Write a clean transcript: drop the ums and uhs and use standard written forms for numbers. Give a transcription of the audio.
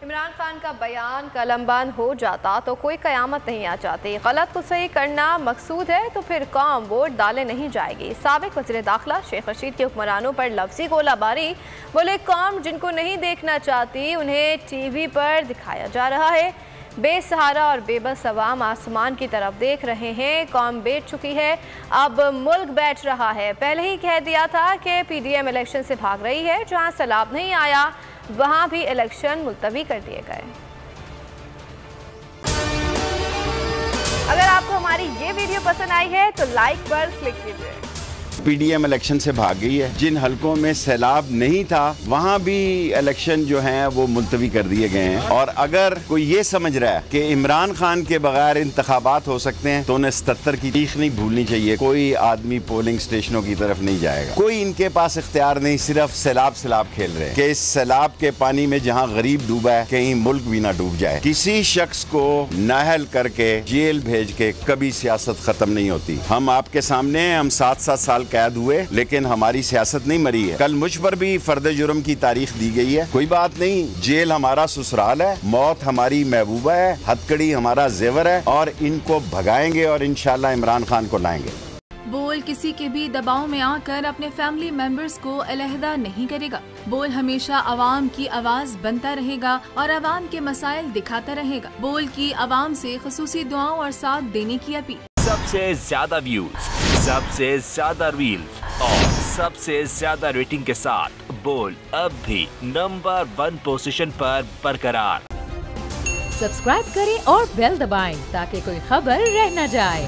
इमरान खान का बयान कलमबंद हो जाता तो कोई कयामत नहीं आ जाती। गलत को सही करना मकसूद है तो फिर कौम वोट डाले नहीं जाएगी। साबिक वज़ीर दाखिला शेख रशीद के हुक्मरानों पर लफ्ज़ी गोलाबारी। बोले कौम जिनको नहीं देखना चाहती उन्हें टीवी पर दिखाया जा रहा है। बेसहारा और बेबस अवाम आसमान की तरफ देख रहे हैं। कौम बैठ चुकी है, अब मुल्क बैठ रहा है। पहले ही कह दिया था कि PDM इलेक्शन से भाग रही है। जहां सैलाब नहीं आया वहां भी इलेक्शन मुलतवी कर दिए गए। अगर आपको हमारी ये वीडियो पसंद आई है तो लाइक पर क्लिक कीजिए। PDM इलेक्शन से भाग गई है। जिन हलकों में सैलाब नहीं था वहां भी इलेक्शन जो हैं वो मुलतवी कर दिए गए हैं। और अगर कोई ये समझ रहा है कि इमरान खान के बगैर इंतखाबात हो सकते हैं तो उन्हें 77 की तारीख नहीं भूलनी चाहिए। कोई आदमी पोलिंग स्टेशनों की तरफ नहीं जाएगा। कोई इनके पास इख्तियार नहीं, सिर्फ सैलाब खेल रहे हैं कि इस सैलाब के पानी में जहां गरीब डूबा है कहीं मुल्क भी ना डूब जाए। किसी शख्स को नाअहल करके जेल भेज के कभी सियासत खत्म नहीं होती। हम आपके सामने हम 7-7 साल कैद हुए लेकिन हमारी सियासत नहीं मरी है। कल मुझ पर भी फर्द जुर्म की तारीख दी गई है। कोई बात नहीं, जेल हमारा ससुराल है, मौत हमारी महबूबा है, हथकड़ी हमारा जेवर है और इनको भगाएंगे और इंशाल्लाह इमरान खान को लाएंगे। बोल किसी के भी दबाव में आकर अपने फैमिली मेंबर्स को अलहदा नहीं करेगा। बोल हमेशा आवाम की आवाज बनता रहेगा और आवाम के मसाइल दिखाता रहेगा। बोल की आवाम से खुसूसी दुआओं और साथ देने की अपील। सबसे ज्यादा व्यूज, सबसे ज्यादा रील्स और सबसे ज्यादा रेटिंग के साथ बोल अब भी नंबर 1 पोजीशन पर बरकरार। सब्सक्राइब करें और बेल दबाएं ताकि कोई खबर रह न जाए।